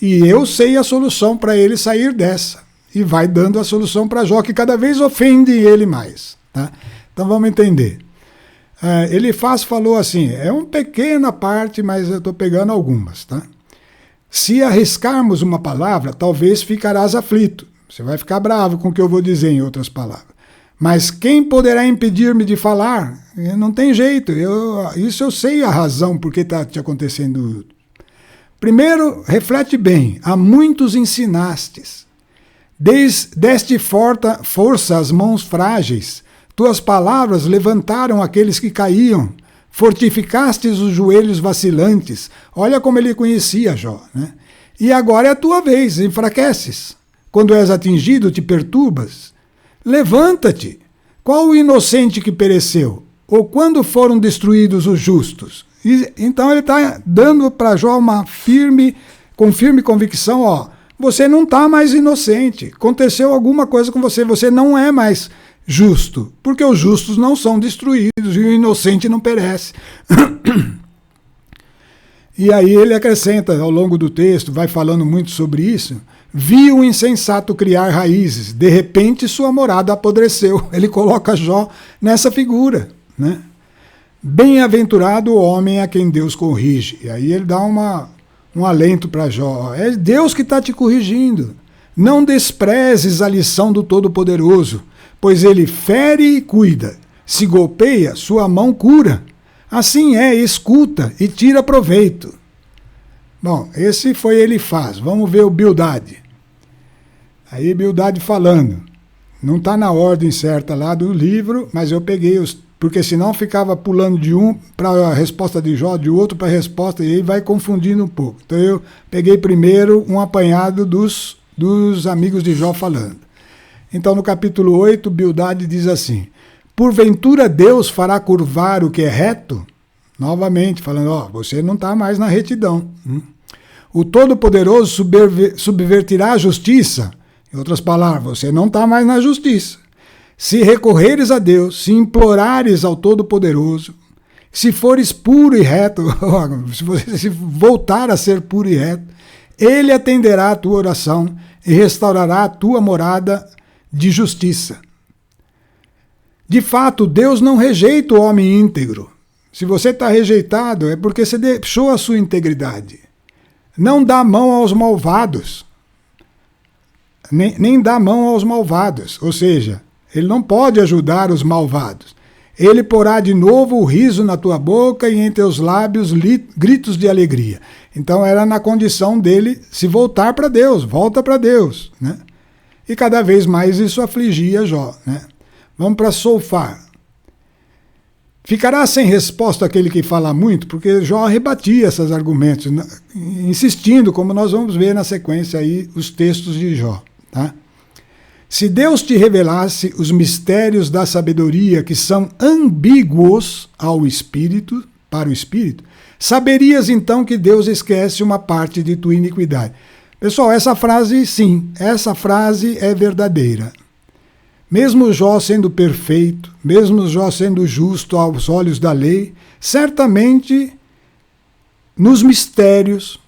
A: E eu sei a solução para ele sair dessa. E vai dando a solução para Jó, que cada vez ofende ele mais, tá? Então vamos entender. Elifaz falou assim, é uma pequena parte, mas eu estou pegando algumas, tá? Se arriscarmos uma palavra, talvez ficarás aflito. Você vai ficar bravo com o que eu vou dizer, em outras palavras. Mas quem poderá impedir-me de falar? Não tem jeito. Isso eu sei a razão por que está te acontecendo. Primeiro, reflete bem. A muitos ensinastes. Deste força às mãos frágeis. Tuas palavras levantaram aqueles que caíam. Fortificastes os joelhos vacilantes. Olha como ele conhecia Jó, né? E agora é a tua vez, enfraqueces. Quando és atingido, te perturbas. Levanta-te. Qual o inocente que pereceu? Ou quando foram destruídos os justos? Então ele está dando para Jó com firme convicção, ó, você não está mais inocente. Aconteceu alguma coisa com você, você não é mais justo, porque os justos não são destruídos e o inocente não perece. E aí ele acrescenta ao longo do texto, vai falando muito sobre isso, vi o insensato criar raízes, de repente sua morada apodreceu. Ele coloca Jó nessa figura, né? Bem-aventurado o homem a quem Deus corrige. E aí ele dá um alento para Jó. É Deus que está te corrigindo. Não desprezes a lição do Todo-Poderoso, pois ele fere e cuida. Se golpeia, sua mão cura. Assim escuta e tira proveito. Bom, esse foi Elifaz. Vamos ver o Bildade. Aí Bildade falando. Não está na ordem certa lá do livro, mas eu peguei porque senão ficava pulando de um para a resposta de Jó, de outro para a resposta, e aí vai confundindo um pouco. Então eu peguei primeiro um apanhado dos amigos de Jó falando. Então no capítulo 8, Bildade diz assim, porventura Deus fará curvar o que é reto? Novamente, falando, ó, você não está mais na retidão. O Todo-Poderoso subvertirá a justiça? Em outras palavras, você não está mais na justiça. Se recorreres a Deus, se implorares ao Todo-Poderoso, se fores puro e reto, se você se voltar a ser puro e reto, Ele atenderá a tua oração e restaurará a tua morada de justiça. De fato, Deus não rejeita o homem íntegro. Se você está rejeitado, é porque você deixou a sua integridade. Não dá mão aos malvados. Nem dá mão aos malvados. Ou seja, ele não pode ajudar os malvados. Ele porá de novo o riso na tua boca e em teus lábios gritos de alegria. Então era na condição dele se voltar para Deus, volta para Deus, né? E cada vez mais isso afligia Jó, né? Vamos para Solfar. Ficará sem resposta aquele que fala muito, porque Jó rebatia esses argumentos, insistindo, como nós vamos ver na sequência aí, os textos de Jó, tá? Se Deus te revelasse os mistérios da sabedoria que são ambíguos ao espírito, para o espírito, saberias então que Deus esquece uma parte de tua iniquidade. Pessoal, essa frase, sim, essa frase é verdadeira. Mesmo Jó sendo perfeito, mesmo Jó sendo justo aos olhos da lei, certamente nos mistérios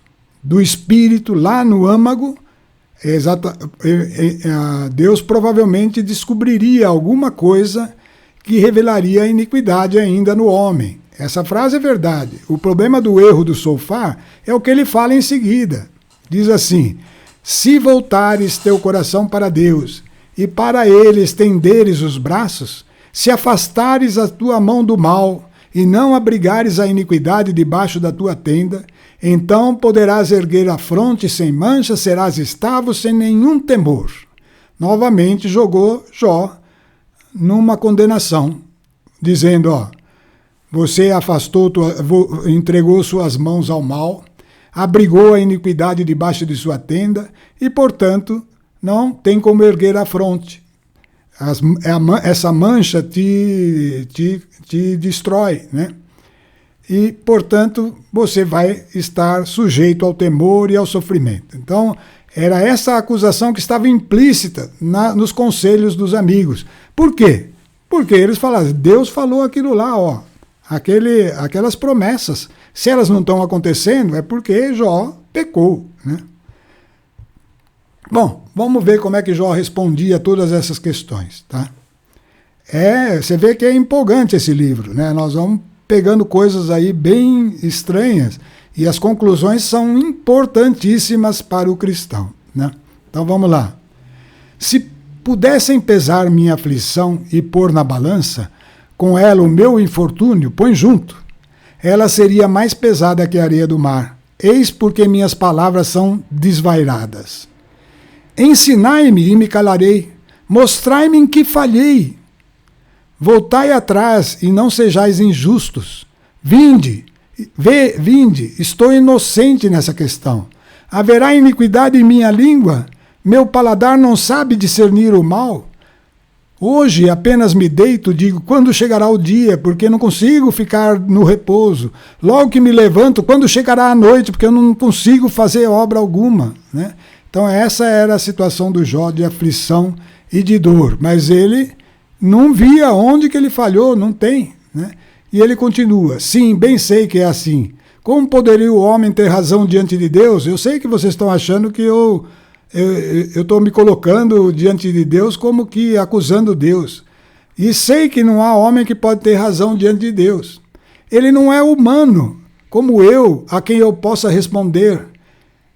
A: do Espírito, lá no âmago, Deus provavelmente descobriria alguma coisa que revelaria a iniquidade ainda no homem. Essa frase é verdade. O problema do erro do Sofar é o que ele fala em seguida. Diz assim: se voltares teu coração para Deus e para ele estenderes os braços, se afastares a tua mão do mal e não abrigares a iniquidade debaixo da tua tenda, então poderás erguer a fronte sem mancha, serás estável sem nenhum temor. Novamente jogou Jó numa condenação, dizendo, você entregou suas mãos ao mal, abrigou a iniquidade debaixo de sua tenda e, portanto, não tem como erguer a fronte. Essa mancha te destrói, né? E, portanto, você vai estar sujeito ao temor e ao sofrimento. Então, era essa acusação que estava implícita nos conselhos dos amigos. Por quê? Porque eles falaram, Deus falou aquilo lá, aquelas promessas. Se elas não estão acontecendo, é porque Jó pecou, né? Bom, vamos ver como é que Jó respondia a todas essas questões, tá? Você vê que é empolgante esse livro, né? Nós vamos pegando coisas aí bem estranhas e as conclusões são importantíssimas para o cristão, né? Então vamos lá. Se pudessem pesar minha aflição e pôr na balança, com ela o meu infortúnio, põe junto. Ela seria mais pesada que a areia do mar. Eis porque minhas palavras são desvairadas. Ensinai-me e me calarei. Mostrai-me em que falhei. Voltai atrás e não sejais injustos. Vinde, estou inocente nessa questão. Haverá iniquidade em minha língua? Meu paladar não sabe discernir o mal? Hoje apenas me deito, digo, quando chegará o dia, porque não consigo ficar no repouso. Logo que me levanto, quando chegará a noite, porque eu não consigo fazer obra alguma, né? Então essa era a situação do Jó, de aflição e de dor. Mas ele não via onde que ele falhou, não tem, né? E ele continua, sim, bem sei que é assim. Como poderia o homem ter razão diante de Deus? Eu sei que vocês estão achando que eu estou me colocando diante de Deus como que acusando Deus. E sei que não há homem que pode ter razão diante de Deus. Ele não é humano, como eu, a quem eu possa responder,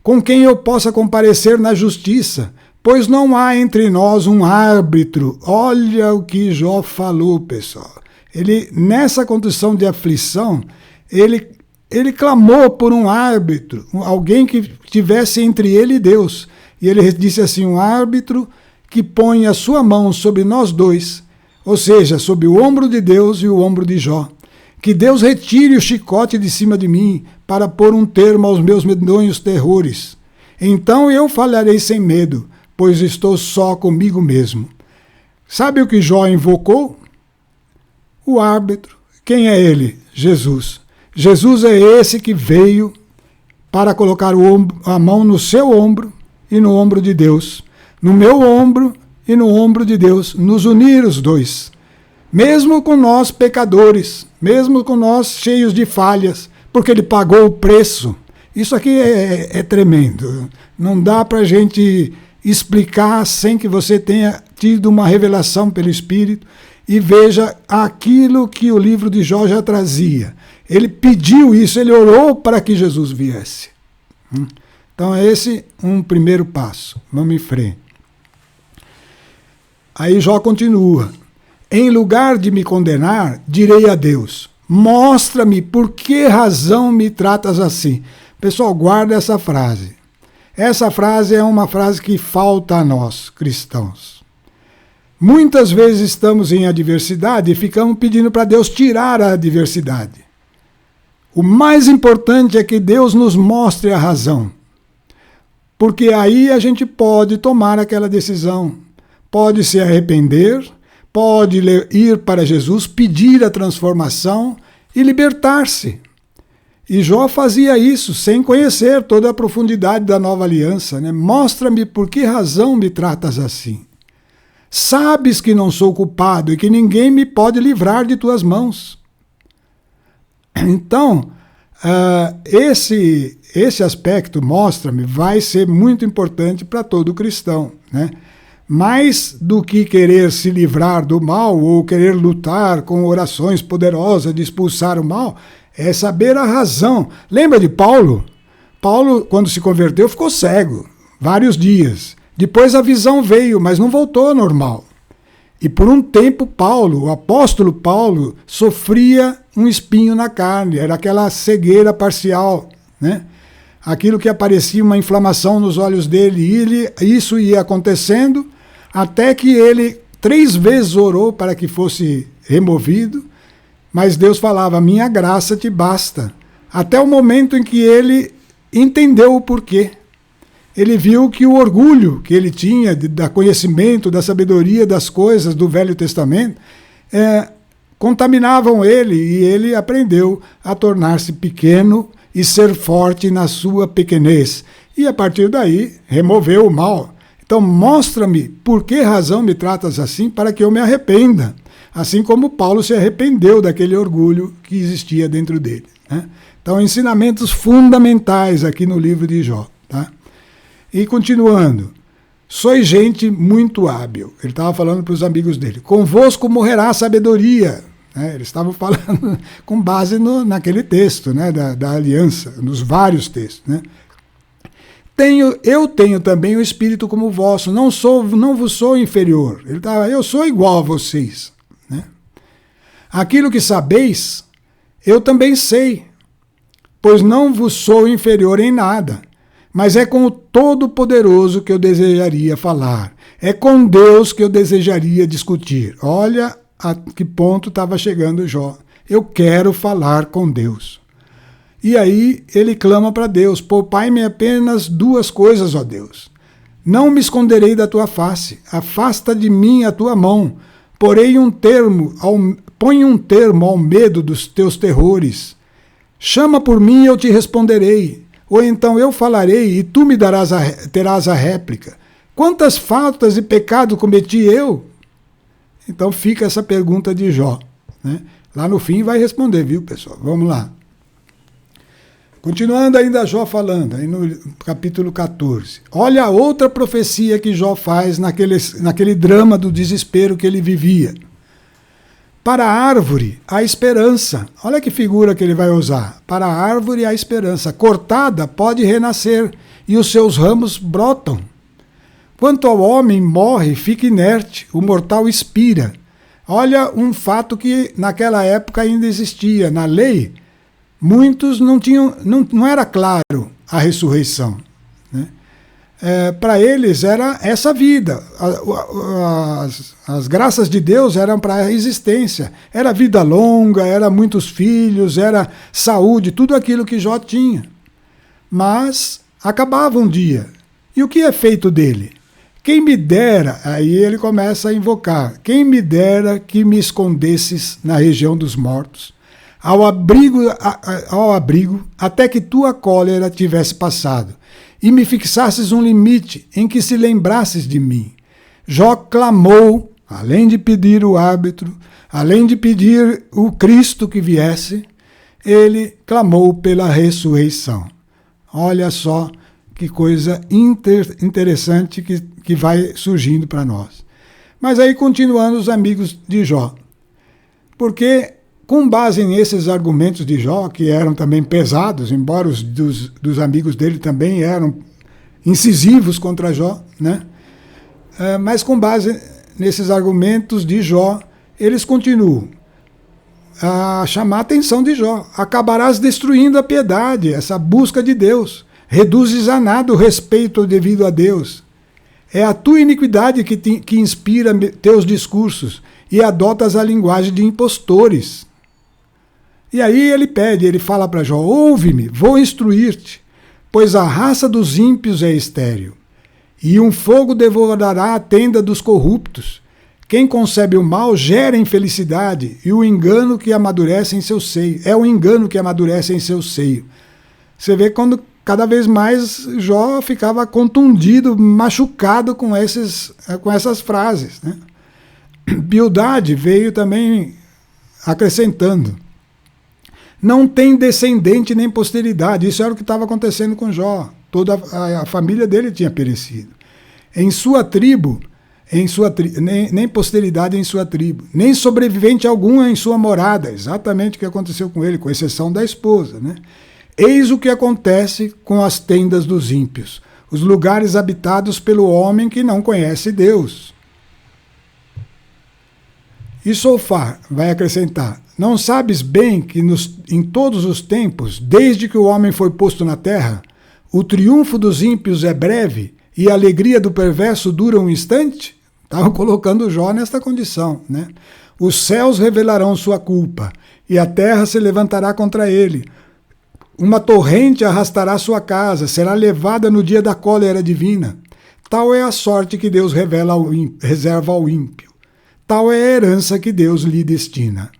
A: com quem eu possa comparecer na justiça, pois não há entre nós um árbitro. Olha o que Jó falou, pessoal. Ele, nessa condição de aflição, ele clamou por um árbitro, alguém que tivesse entre ele e Deus. E ele disse assim, um árbitro que põe a sua mão sobre nós dois, ou seja, sobre o ombro de Deus e o ombro de Jó. Que Deus retire o chicote de cima de mim para pôr um termo aos meus medonhos terrores. Então eu falarei sem medo, pois estou só comigo mesmo. Sabe o que Jó invocou? O árbitro. Quem é ele? Jesus. Jesus é esse que veio para colocar a mão no seu ombro e no ombro de Deus, no meu ombro e no ombro de Deus, nos unir os dois. Mesmo com nós pecadores, mesmo com nós cheios de falhas, porque ele pagou o preço. Isso aqui é tremendo. Não dá para a gente explicar sem que você tenha tido uma revelação pelo Espírito e veja aquilo que o livro de Jó já trazia. Ele pediu isso, ele orou para que Jesus viesse. Então é esse um primeiro passo. Vamos em frente. Aí Jó continua. Em lugar de me condenar, direi a Deus, mostra-me por que razão me tratas assim. Pessoal, guarda essa frase. Essa frase é uma frase que falta a nós, cristãos. Muitas vezes estamos em adversidade e ficamos pedindo para Deus tirar a adversidade. O mais importante é que Deus nos mostre a razão. Porque aí a gente pode tomar aquela decisão, pode se arrepender, pode ir para Jesus, pedir a transformação e libertar-se. E Jó fazia isso sem conhecer toda a profundidade da nova aliança, né? Mostra-me por que razão me tratas assim. Sabes que não sou culpado e que ninguém me pode livrar de tuas mãos. Então, esse aspecto, mostra-me, vai ser muito importante para todo cristão, né? Mais do que querer se livrar do mal ou querer lutar com orações poderosas de expulsar o mal, é saber a razão. Lembra de Paulo? Paulo, quando se converteu, ficou cego vários dias. Depois a visão veio, mas não voltou ao normal. E por um tempo Paulo, o apóstolo Paulo, sofria um espinho na carne, era aquela cegueira parcial, né? Aquilo que aparecia uma inflamação nos olhos dele, e isso ia acontecendo até que ele 3 vezes orou para que fosse removido, mas Deus falava, minha graça te basta. Até o momento em que ele entendeu o porquê. Ele viu que o orgulho que ele tinha do conhecimento, da sabedoria das coisas do Velho Testamento, contaminavam ele, e ele aprendeu a tornar-se pequeno e ser forte na sua pequenez. E a partir daí, removeu o mal. Então mostra-me por que razão me tratas assim, para que eu me arrependa. Assim como Paulo se arrependeu daquele orgulho que existia dentro dele, né? Então, ensinamentos fundamentais aqui no livro de Jó, tá? E continuando, sois gente muito hábil. Ele estava falando para os amigos dele. Convosco morrerá a sabedoria. Né? Eles estavam falando com base naquele texto, né? da aliança, nos vários textos. Né? Eu tenho também o espírito como o vosso. Não vos sou inferior. Eu sou igual a vocês. Né? Aquilo que sabeis, eu também sei. Pois não vos sou inferior em nada. Mas é com o Todo-Poderoso que eu desejaria falar. É com Deus que eu desejaria discutir. Olha a que ponto estava chegando Jó. Eu quero falar com Deus. E aí ele clama para Deus. Poupai-me apenas 2 coisas, ó Deus. Não me esconderei da tua face. Afasta de mim a tua mão. Põe um termo ao medo dos teus terrores. Chama por mim e eu te responderei. Ou então eu falarei e tu me terás a réplica. Quantas faltas e pecados cometi eu? Então fica essa pergunta de Jó. Né? Lá no fim vai responder, viu, pessoal? Vamos lá. Continuando ainda Jó falando, aí no capítulo 14. Olha a outra profecia que Jó faz naquele drama do desespero que ele vivia. Para a árvore, a esperança. Olha que figura que ele vai usar. Para a árvore, a esperança. Cortada, pode renascer, e os seus ramos brotam. Quanto ao homem, morre, fica inerte, o mortal expira. Olha um fato que naquela época ainda existia. Na lei, muitos não era claro a ressurreição. Né? Para eles era essa vida. As graças de Deus eram para a existência. Era vida longa, era muitos filhos, era saúde, tudo aquilo que Jó tinha. Mas acabava um dia. E o que é feito dele? Quem me dera, aí ele começa a invocar, quem me dera que me escondesses na região dos mortos, ao abrigo, até que tua cólera tivesse passado, e me fixasses um limite em que se lembrasses de mim. Jó clamou, além de pedir o árbitro, além de pedir o Cristo que viesse, ele clamou pela ressurreição. Olha só que coisa interessante que vai surgindo para nós. Mas aí continuando os amigos de Jó. Porque com base nesses argumentos de Jó, que eram também pesados, embora os dos amigos dele também eram incisivos contra Jó, né? Mas com base nesses argumentos de Jó, eles continuam a chamar a atenção de Jó. Acabarás destruindo a piedade, essa busca de Deus. Reduzes a nada o respeito devido a Deus. É a tua iniquidade que inspira teus discursos e adotas a linguagem de impostores. E aí ele fala para Jó, ouve-me, vou instruir-te, pois a raça dos ímpios é estéril, e um fogo devorará a tenda dos corruptos. Quem concebe o mal gera infelicidade, e o engano que amadurece em seu seio. É o engano que amadurece em seu seio. Você vê quando cada vez mais Jó ficava contundido, machucado com essas frases, né? Bildade veio também acrescentando: não tem descendente nem posteridade. Isso era o que estava acontecendo com Jó. Toda a família dele tinha perecido. Em sua tribo, nem posteridade em sua tribo, nem sobrevivente algum em sua morada. Exatamente o que aconteceu com ele, com exceção da esposa, né? Eis o que acontece com as tendas dos ímpios, os lugares habitados pelo homem que não conhece Deus. E Sofar vai acrescentar: não sabes bem que em todos os tempos, desde que o homem foi posto na terra, o triunfo dos ímpios é breve e a alegria do perverso dura um instante? Estavam colocando Jó nesta condição, né? Os céus revelarão sua culpa e a terra se levantará contra ele. Uma torrente arrastará sua casa, será levada no dia da cólera divina. Tal é a sorte que Deus reserva ao ímpio. Tal é a herança que Deus lhe destina.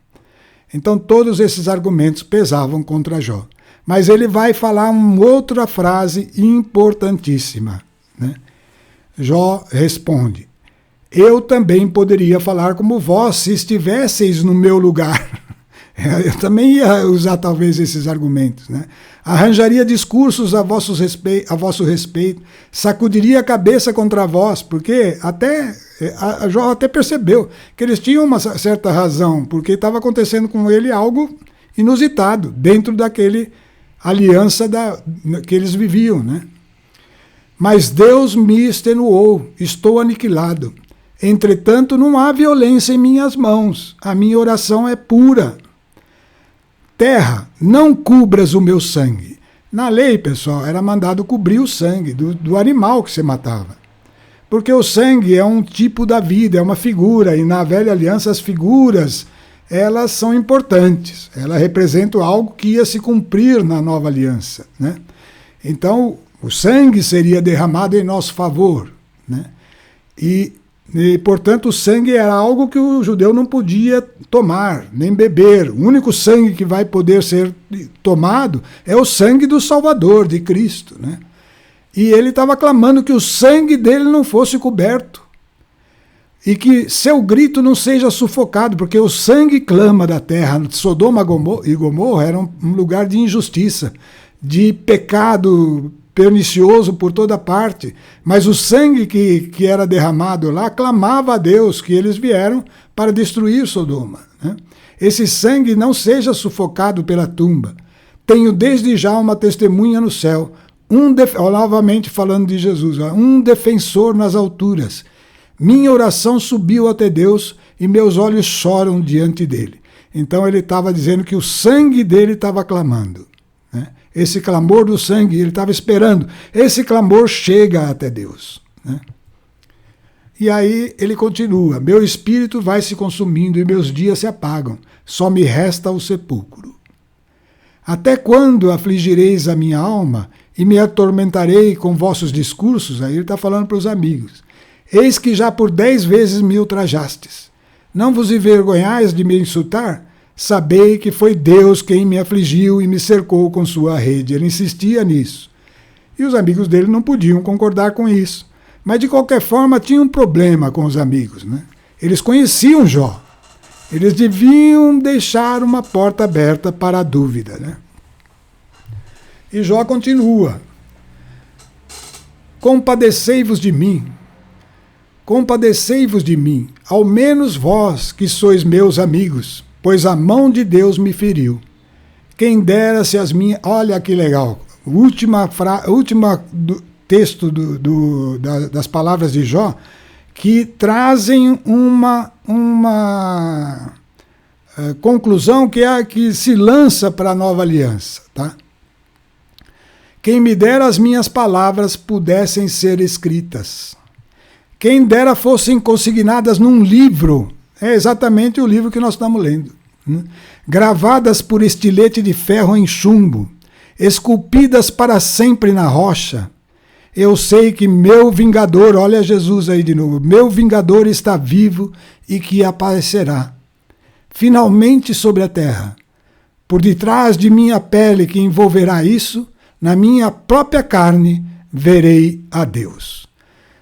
A: Então todos esses argumentos pesavam contra Jó. Mas ele vai falar uma outra frase importantíssima, né? Jó responde: eu também poderia falar como vós se estivesseis no meu lugar. Eu também ia usar talvez esses argumentos, né? Arranjaria discursos a vosso respeito, sacudiria a cabeça contra vós, porque a Jó até percebeu que eles tinham uma certa razão, porque estava acontecendo com ele algo inusitado, dentro daquele aliança que eles viviam, né? Mas Deus me extenuou, estou aniquilado. Entretanto, não há violência em minhas mãos, a minha oração é pura. Terra, não cubras o meu sangue. Na lei, pessoal, era mandado cobrir o sangue do animal que você matava. Porque o sangue é um tipo da vida, é uma figura, e na velha aliança as figuras, elas são importantes. Elas representam algo que ia se cumprir na nova aliança, né? Então, o sangue seria derramado em nosso favor, né? E, portanto, o sangue era algo que o judeu não podia tomar, nem beber. O único sangue que vai poder ser tomado é o sangue do Salvador, de Cristo, né? E ele estava clamando que o sangue dele não fosse coberto e que seu grito não seja sufocado, porque o sangue clama da terra. Sodoma e Gomorra era um lugar de injustiça, de pecado pernicioso por toda parte, mas o sangue que era derramado lá clamava a Deus que eles vieram para destruir Sodoma, né? Esse sangue não seja sufocado pela tumba. Tenho desde já uma testemunha no céu, novamente falando de Jesus, um defensor nas alturas. Minha oração subiu até Deus e meus olhos choram diante dele. Então ele estava dizendo que o sangue dele estava clamando, né? Esse clamor do sangue, ele estava esperando. Esse clamor chega até Deus, né? E aí ele continua: meu espírito vai se consumindo e meus dias se apagam. Só me resta o sepulcro. Até quando afligireis a minha alma e me atormentarei com vossos discursos? Aí ele está falando para os amigos. Eis que já por 10 vezes me ultrajastes. Não vos envergonhais de me insultar? Sabei que foi Deus quem me afligiu e me cercou com sua rede. Ele insistia nisso. E os amigos dele não podiam concordar com isso. Mas, de qualquer forma, tinha um problema com os amigos, né? Eles conheciam Jó. Eles deviam deixar uma porta aberta para a dúvida, né? E Jó continua: compadecei-vos de mim, ao menos vós que sois meus amigos, pois a mão de Deus me feriu. Quem dera se as minhas... Olha que legal. O último texto das palavras de Jó, que trazem uma conclusão que se lança para a nova aliança, tá? Quem me dera as minhas palavras pudessem ser escritas. Quem dera fossem consignadas num livro. É exatamente o livro que nós estamos lendo, né? Gravadas por estilete de ferro em chumbo, esculpidas para sempre na rocha. Eu sei que meu vingador, olha Jesus aí de novo, meu vingador está vivo e que aparecerá finalmente sobre a terra. Por detrás de minha pele que envolverá isso, na minha própria carne verei a Deus.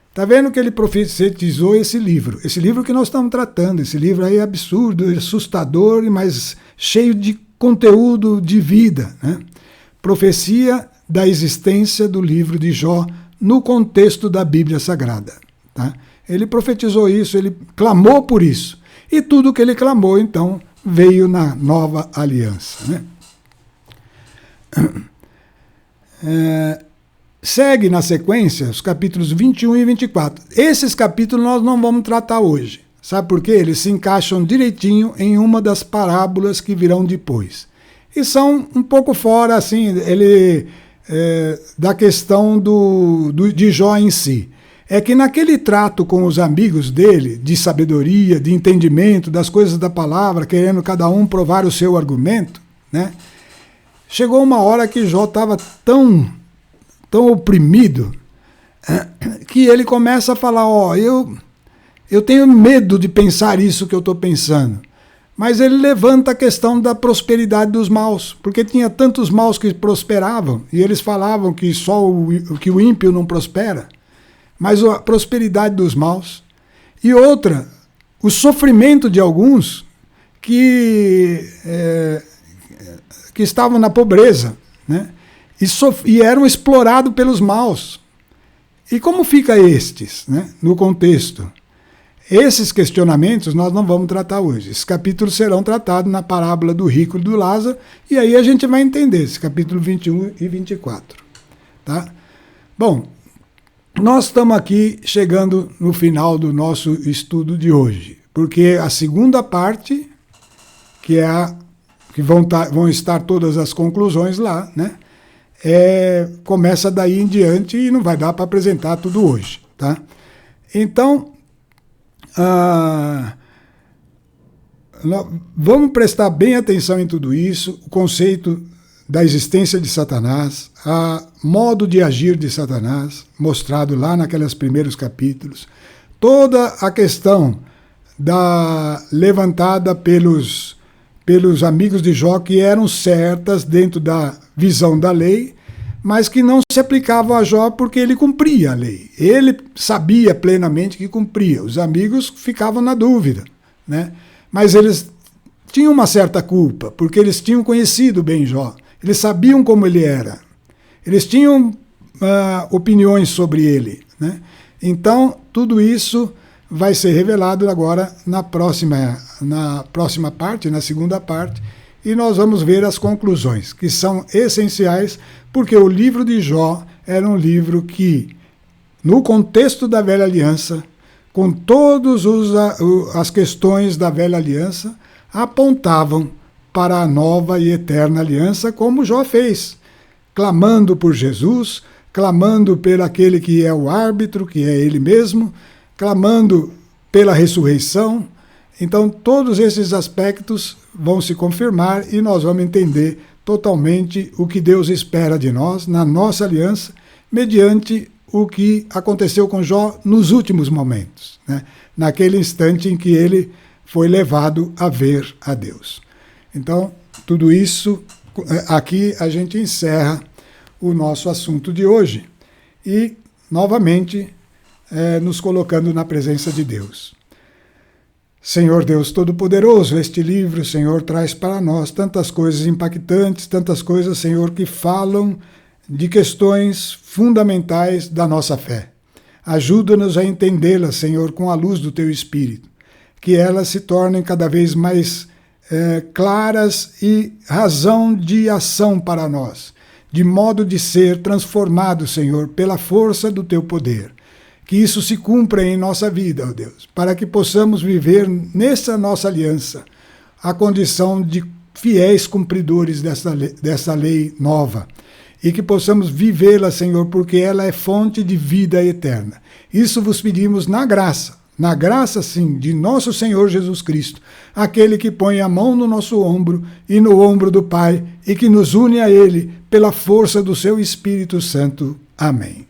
A: Está vendo que ele profetizou esse livro que nós estamos tratando, esse livro aí é absurdo, assustador, mas cheio de conteúdo de vida, né? Profecia da existência do livro de Jó no contexto da Bíblia Sagrada. Tá? Ele profetizou isso, ele clamou por isso. E tudo que ele clamou, então, veio na nova aliança. Né? Segue na sequência os capítulos 21 e 24. Esses capítulos nós não vamos tratar hoje. Sabe por quê? Eles se encaixam direitinho em uma das parábolas que virão depois. E são um pouco fora, assim, da questão de Jó em si. É que naquele trato com os amigos dele, de sabedoria, de entendimento das coisas da palavra, querendo cada um provar o seu argumento, né? Chegou uma hora que Jó estava tão oprimido, que ele começa a falar, eu tenho medo de pensar isso que eu estou pensando. Mas ele levanta a questão da prosperidade dos maus, porque tinha tantos maus que prosperavam, e eles falavam que só que o ímpio não prospera, mas a prosperidade dos maus. E outra, o sofrimento de alguns que estavam na pobreza, né? E eram explorados pelos maus. E como fica estes, né, no contexto? Esses questionamentos nós não vamos tratar hoje. Esses capítulos serão tratados na parábola do rico e do Lázaro, e aí a gente vai entender esse capítulo 21 e 24. Tá? Bom, nós estamos aqui chegando no final do nosso estudo de hoje, porque a segunda parte, que vão estar todas as conclusões lá, né? Começa daí em diante e não vai dar para apresentar tudo hoje. Tá? Então, vamos prestar bem atenção em tudo isso, o conceito da existência de Satanás, o modo de agir de Satanás, mostrado lá naqueles primeiros capítulos, toda a questão levantada pelos amigos de Jó, que eram certas dentro da visão da lei, mas que não se aplicavam a Jó porque ele cumpria a lei. Ele sabia plenamente que cumpria. Os amigos ficavam na dúvida, né? Mas eles tinham uma certa culpa, porque eles tinham conhecido bem Jó. Eles sabiam como ele era. Eles tinham opiniões sobre ele, né? Então, tudo isso vai ser revelado agora na próxima parte, na segunda parte, e nós vamos ver as conclusões, que são essenciais, porque o livro de Jó era um livro que, no contexto da Velha Aliança, com todas as questões da Velha Aliança, apontavam para a nova e eterna aliança, como Jó fez, clamando por Jesus, clamando por aquele que é o árbitro, que é ele mesmo, clamando pela ressurreição. Então, todos esses aspectos vão se confirmar e nós vamos entender totalmente o que Deus espera de nós, na nossa aliança, mediante o que aconteceu com Jó nos últimos momentos, né? Naquele instante em que ele foi levado a ver a Deus. Então, tudo isso, aqui a gente encerra o nosso assunto de hoje e, novamente, nos colocando na presença de Deus. Senhor Deus Todo-Poderoso, este livro, Senhor, traz para nós tantas coisas impactantes, tantas coisas, Senhor, que falam de questões fundamentais da nossa fé. Ajuda-nos a entendê-las, Senhor, com a luz do Teu Espírito, que elas se tornem cada vez mais claras e razão de ação para nós, de modo de ser transformado, Senhor, pela força do Teu poder. Que isso se cumpra em nossa vida, ó Deus, para que possamos viver nessa nossa aliança a condição de fiéis cumpridores dessa lei nova e que possamos vivê-la, Senhor, porque ela é fonte de vida eterna. Isso vos pedimos na graça, sim, de nosso Senhor Jesus Cristo, aquele que põe a mão no nosso ombro e no ombro do Pai e que nos une a Ele pela força do seu Espírito Santo. Amém.